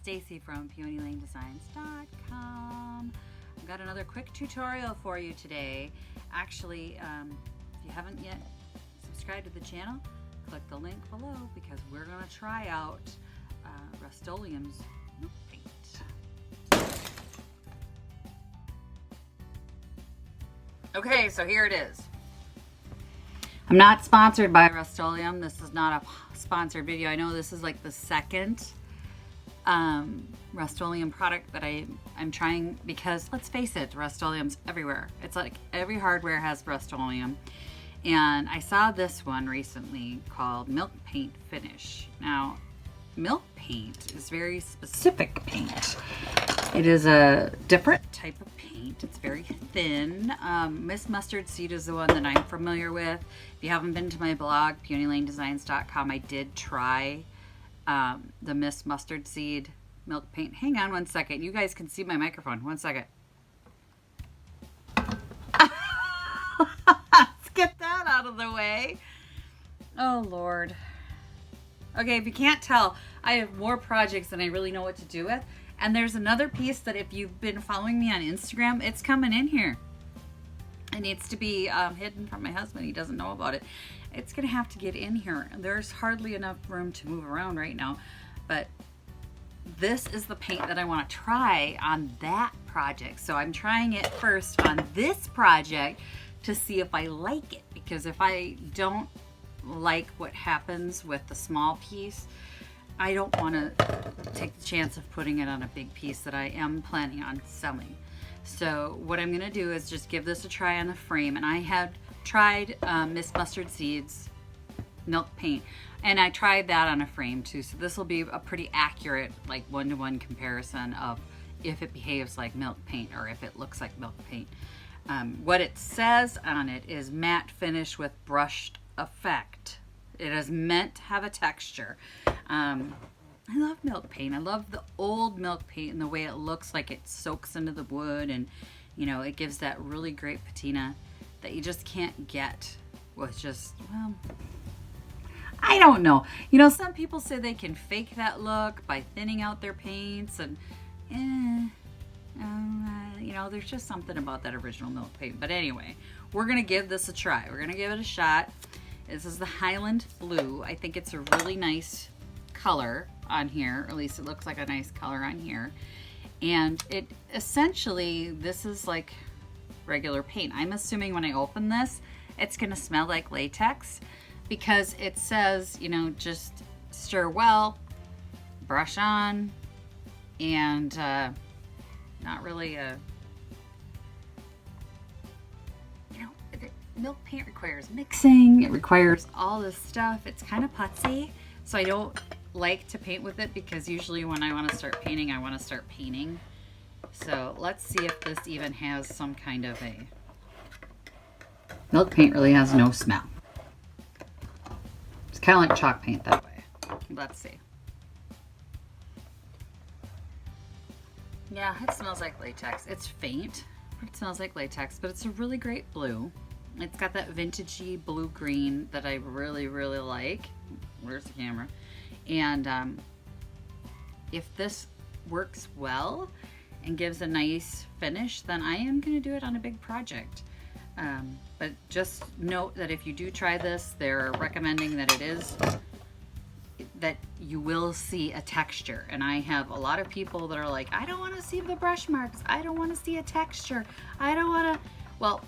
Stacy from PeonyLaneDesigns.com. I've got another quick tutorial for you today. Actually, if you haven't yet subscribed to the channel, click the link below because we're going to try out Rust-Oleum's Milk Paint. Okay, so here it is. I'm not sponsored by Rust-Oleum. This is not a sponsored video. I know this is like the second Rust-Oleum product that I'm trying because, let's face it, Rust-Oleum's everywhere. It's like every hardware has Rust-Oleum. And I saw this one recently called Milk Paint Finish. Now, milk paint is very specific paint. It is a different type of paint. It's very thin. Miss Mustard Seed is the one that I'm familiar with. If you haven't been to my blog, PeonyLaneDesigns.com, I did try the Miss Mustard Seed milk paint. Hang on one second. You guys can see my microphone. One second. Let's get that out of the way. Oh, Lord. Okay, if you can't tell, I have more projects than I really know what to do with. And there's another piece that if you've been following me on Instagram, it's coming in here. It needs to be hidden from my husband. He doesn't know about it. It's going to have to get in here. There's hardly enough room to move around right now. But this is the paint that I want to try on that project. So I'm trying it first on this project to see if I like it. Because if I don't like what happens with the small piece, I don't want to take the chance of putting it on a big piece that I am planning on selling. So what I'm going to do is just give this a try on the frame. And I had tried Miss Mustard Seed's milk paint, and I tried that on a frame too. So this will be a pretty accurate, like one-to-one comparison of if it behaves like milk paint or if it looks like milk paint. What it says on it is matte finish with brushed effect. It is meant to have a texture. I love milk paint. I love the old milk paint and the way it looks like it soaks into the wood, and you know, it gives that really great patina that you just can't get with just, well, I don't know. You know, some people say they can fake that look by thinning out their paints, and you know, there's just something about that original milk paint. But anyway, we're gonna give this a try. We're gonna give it a shot. This is the Highland Blue. I think it's a really nice color on here, or at least it looks like a nice color on here. And it essentially, this is like regular paint. I'm assuming when I open this, it's gonna smell like latex because it says, you know, just stir well, brush on, and not really a, milk paint requires mixing. It requires all this stuff. It's kind of putsy, so I don't like to paint with it because usually when I want to start painting, I want to start painting. So let's see if this even has some kind of a... Milk paint really has no smell. It's kind of like chalk paint that way. Let's see. Yeah, it smells like latex. It's faint, but it smells like latex, but it's a really great blue. It's got that vintagey blue-green that I really, really like. Where's the camera? And if this works well and gives a nice finish, then I am going to do it on a big project. But just note that if you do try this, they're recommending that that you will see a texture. And I have a lot of people that are like, I don't want to see the brush marks. I don't want to see a texture. I don't want to... Well,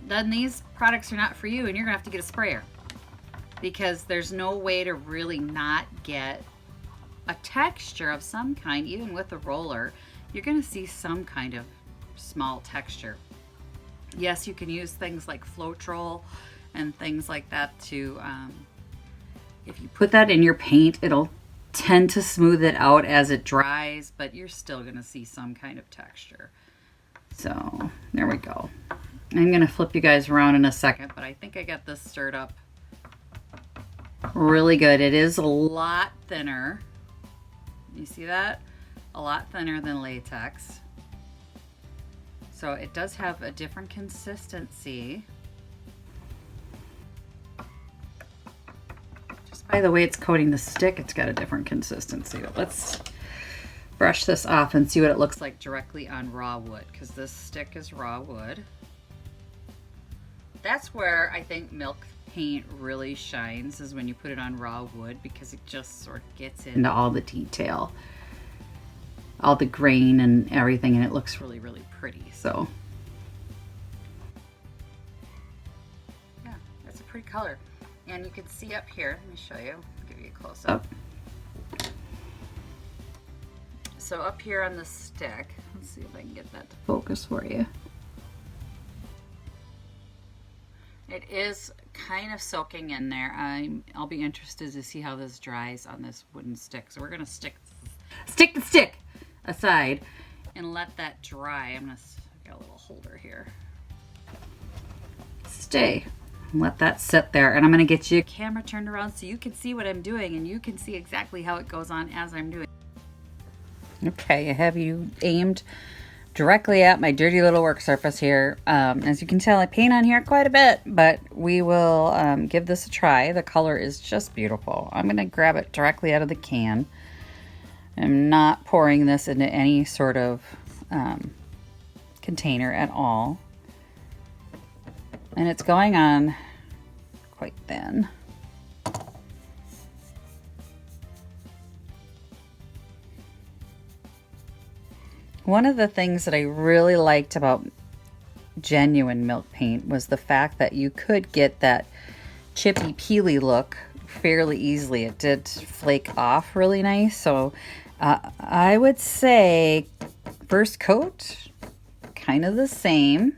then these products are not for you, and you're gonna have to get a sprayer because there's no way to really not get a texture of some kind. Even with a roller, you're gonna see some kind of small texture. Yes, you can use things like Floetrol and things like that to, if you put that in your paint, it'll tend to smooth it out as it dries, but you're still gonna see some kind of texture. So there we go. I'm going to flip you guys around in a second, but I think I got this stirred up really good. It is a lot thinner. You see that? A lot thinner than latex. So it does have a different consistency. Just by the way it's coating the stick, it's got a different consistency. But let's brush this off and see what it looks like directly on raw wood, because this stick is raw wood. That's where I think milk paint really shines, is when you put it on raw wood, because it just sort of gets into all the detail, all the grain and everything, and it looks really, really pretty. So yeah, that's a pretty color. And you can see up here, let me show you, I'll give you a close up. So up here on the stick, let's see if I can get that to focus for you. It is kind of soaking in there. I'll be interested to see how this dries on this wooden stick. So we're gonna stick the stick aside and let that dry. I'm gonna get a little holder here. Stay. Let that sit there, and I'm gonna get you a camera turned around so you can see what I'm doing, and you can see exactly how it goes on as I'm doing. Okay, I have you aimed directly at my dirty little work surface here. As you can tell, I paint on here quite a bit, but we will give this a try. The color is just beautiful. I'm going to grab it directly out of the can. I'm not pouring this into any sort of container at all. And it's going on quite thin. One of the things that I really liked about genuine milk paint was the fact that you could get that chippy peely look fairly easily. It did flake off really nice. So I would say first coat, kind of the same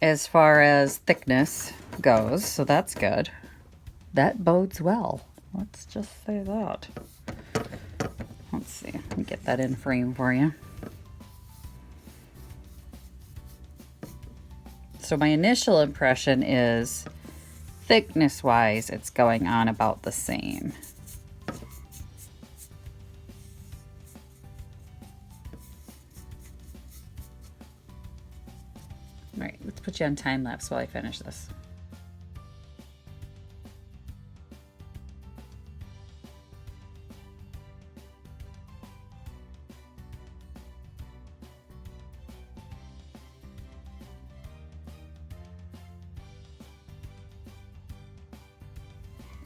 as far as thickness goes. So that's good. That bodes well. Let's just say that. Let's see, let me get that in frame for you. So my initial impression is thickness wise, it's going on about the same. All right, let's put you on time lapse while I finish this.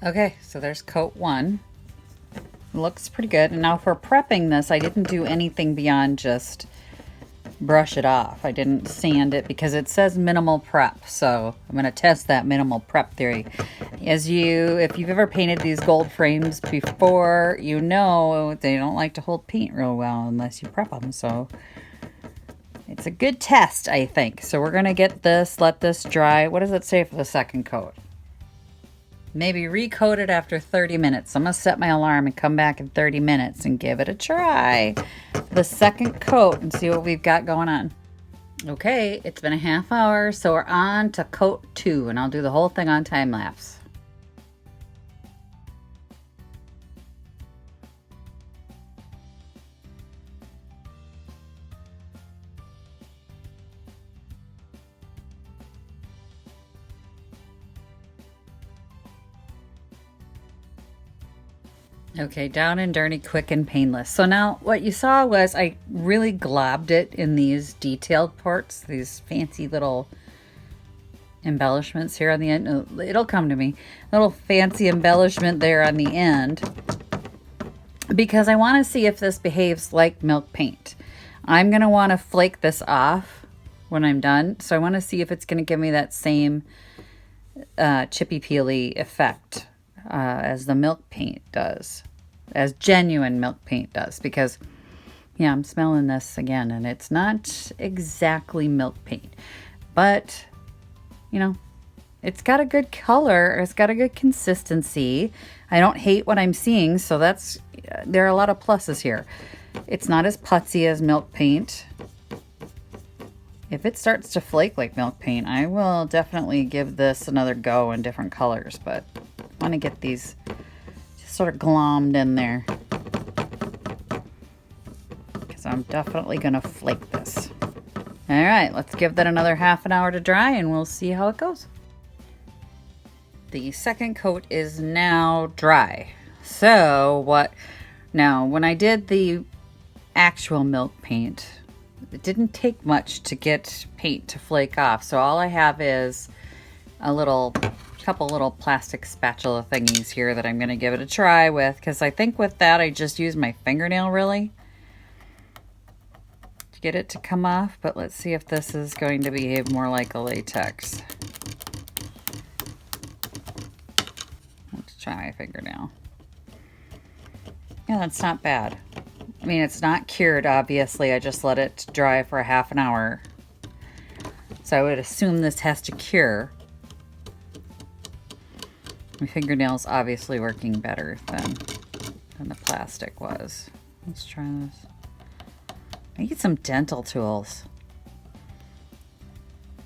Okay, so there's coat one. Looks pretty good. And now for prepping this, I didn't do anything beyond just brush it off. I didn't sand it because it says minimal prep. So I'm going to test that minimal prep theory. If you've ever painted these gold frames before, you know they don't like to hold paint real well unless you prep them. So it's a good test, I think. So we're going to get this, let this dry. What does it say for the second coat? Maybe recoat it after 30 minutes. I'm going to set my alarm and come back in 30 minutes and give it a try. The second coat and see what we've got going on. Okay, it's been a half hour, so we're on to coat 2, and I'll do the whole thing on time lapse. Okay, down and dirty, quick and painless. So now what you saw was I really globbed it in these detailed parts, these fancy little embellishments here on the end. It'll come to me. Little fancy embellishment there on the end, because I want to see if this behaves like milk paint. I'm going to want to flake this off when I'm done. So I want to see if it's going to give me that same chippy peely effect as the milk paint does, as genuine milk paint does, because yeah, I'm smelling this again and it's not exactly milk paint, but you know, it's got a good color, it's got a good consistency. I don't hate what I'm seeing, so there are a lot of pluses here. It's not as putsy as milk paint. If it starts to flake like milk paint, I will definitely give this another go in different colors, but I want to get these just sort of glommed in there, because I'm definitely going to flake this. All right, let's give that another half an hour to dry and we'll see how it goes. The second coat is now dry. So what Now, when I did the actual milk paint, it didn't take much to get paint to flake off. So all I have is a couple little plastic spatula thingies here that I'm going to give it a try with, because I think with that I just use my fingernail really to get it to come off. But let's see if this is going to behave more like a latex. Let's try my fingernail. Yeah, that's not bad. I mean, it's not cured, obviously. I just let it dry for a half an hour. So I would assume this has to cure. My fingernail's obviously working better than the plastic was. Let's try this. I need some dental tools.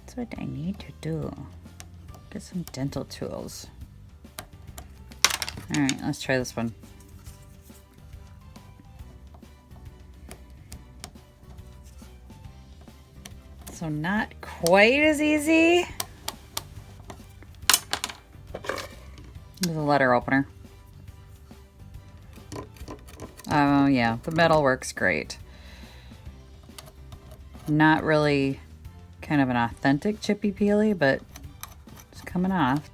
That's what I need to do. Get some dental tools. All right, let's try this one. So not quite as easy. There's a letter opener. Oh yeah, the metal works great. Not really kind of an authentic chippy peely, but it's coming off.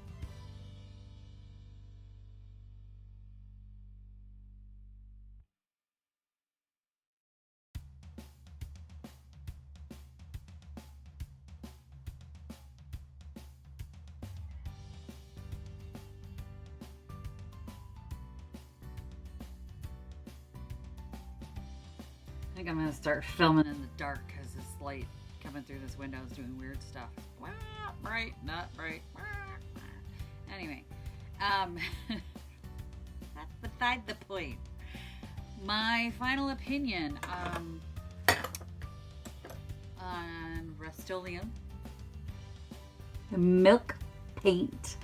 I think I'm gonna start filming in the dark because this light coming through this window is doing weird stuff. Wah, bright, not bright. Wah. Anyway, that's beside the point. My final opinion on Rust-Oleum Milk Paint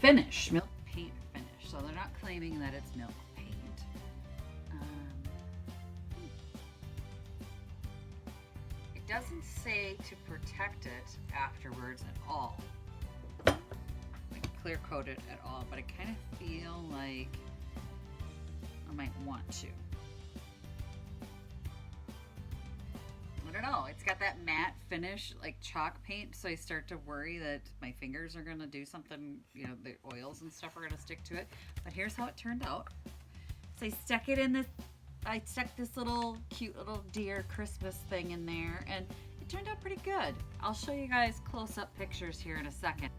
Finish. Milk Paint Finish. So they're not claiming that it's milk paint. It doesn't say to protect it afterwards at all. Like clear coat it at all, but I kind of feel like I might want to. I don't know. It's got that matte finish, like chalk paint, so I start to worry that my fingers are going to do something, you know, the oils and stuff are going to stick to it. But here's how it turned out. So I stuck this little cute little deer Christmas thing in there, and it turned out pretty good. I'll show you guys close-up pictures here in a second.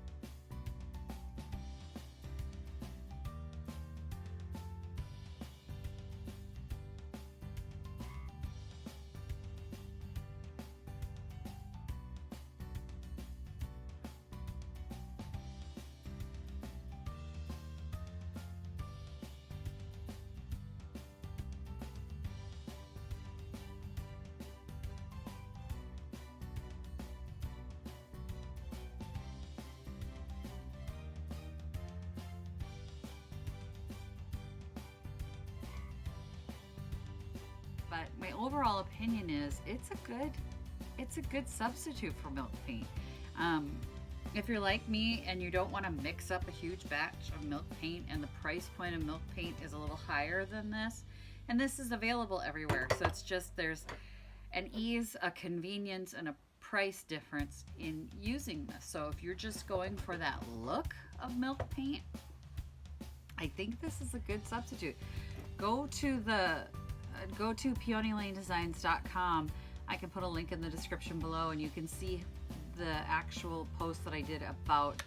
But my overall opinion is it's a good substitute for milk paint. If you're like me and you don't want to mix up a huge batch of milk paint, and the price point of milk paint is a little higher than this, and this is available everywhere, so it's just there's an ease, a convenience, and a price difference in using this. So if you're just going for that look of milk paint, I think this is a good substitute. Go to peonylanedesigns.com. I can put a link in the description below, and you can see the actual post that I did about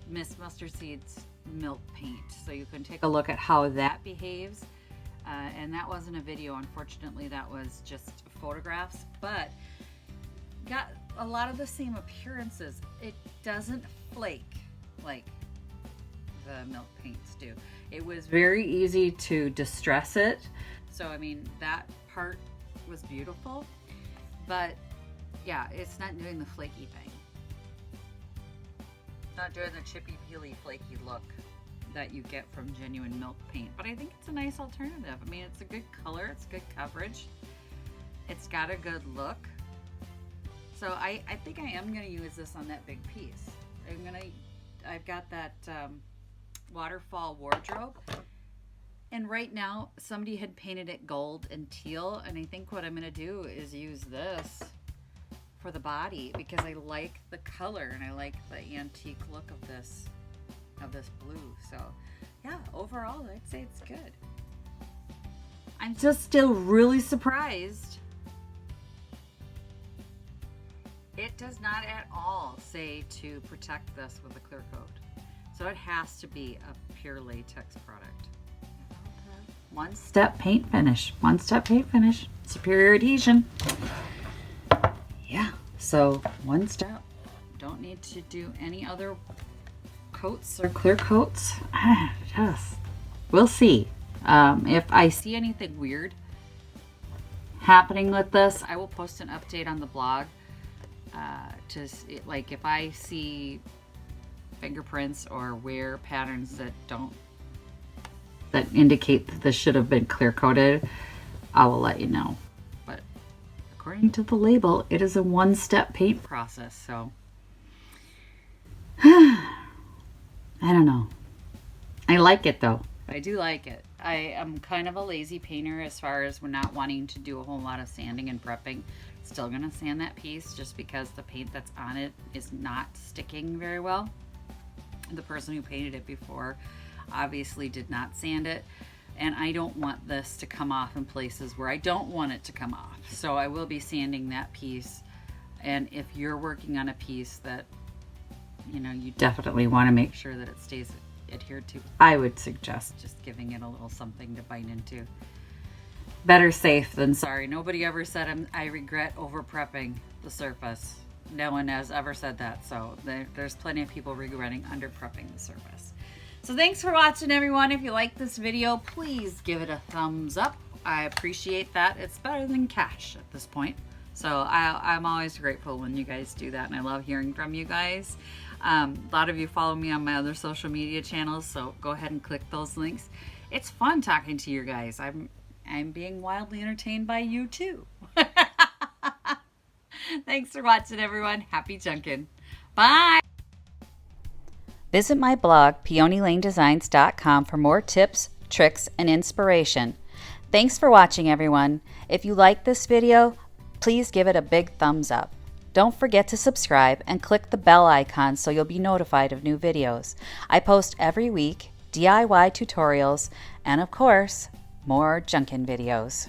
Miss Mustard Seed's milk paint. So you can take a look at how that behaves. And that wasn't a video, unfortunately, that was just photographs, but got a lot of the same appearances. It doesn't flake like the milk paints do. It was very easy to distress it. So, I mean, that part was beautiful, but yeah, it's not doing the flaky thing. Not doing the chippy, peely, flaky look that you get from genuine milk paint. But I think it's a nice alternative. I mean, it's a good color, it's good coverage, it's got a good look. So I think I am gonna use this on that big piece. I've got that waterfall wardrobe, And right now, somebody had painted it gold and teal, and I think what I'm going to do is use this for the body because I like the color and I like the antique look of this blue. So yeah, overall I'd say it's good. I'm just still really surprised. It does not at all say to protect this with a clear coat. So it has to be a pure latex product. One-step paint finish. One-step paint finish. Superior adhesion. Yeah, so one step. Don't need to do any other coats or clear coats. Just, we'll see. If I see anything weird happening with this, I will post an update on the blog. Like if I see fingerprints or wear patterns that indicate that this should have been clear coated, I will let you know. But according to the label, it is a one-step paint process. So I don't know. I like it though. I do like it. I am kind of a lazy painter as far as we're not wanting to do a whole lot of sanding and prepping. Still gonna sand that piece just because the paint that's on it is not sticking very well. The person who painted it before obviously did not sand it, and I don't want this to come off in places where I don't want it to come off. So I will be sanding that piece. And if you're working on a piece that you definitely want to make sure that it stays adhered to, I would suggest just giving it a little something to bite into. Better safe than sorry. Nobody ever said I regret over prepping the surface. No one has ever said that. So there's plenty of people regretting under prepping the surface. So thanks for watching, everyone. If you like this video, please give it a thumbs up. I appreciate that. It's better than cash at this point. So I'm always grateful when you guys do that, and I love hearing from you guys. A lot of you follow me on my other social media channels, so go ahead and click those links. It's fun talking to you guys. I'm being wildly entertained by you too. Thanks for watching, everyone. Happy Junkin. Bye. Visit my blog, peonylanedesigns.com, for more tips, tricks, and inspiration. Thanks for watching, everyone. If you like this video, please give it a big thumbs up. Don't forget to subscribe and click the bell icon so you'll be notified of new videos. I post every week, DIY tutorials, and of course, more Junkin videos.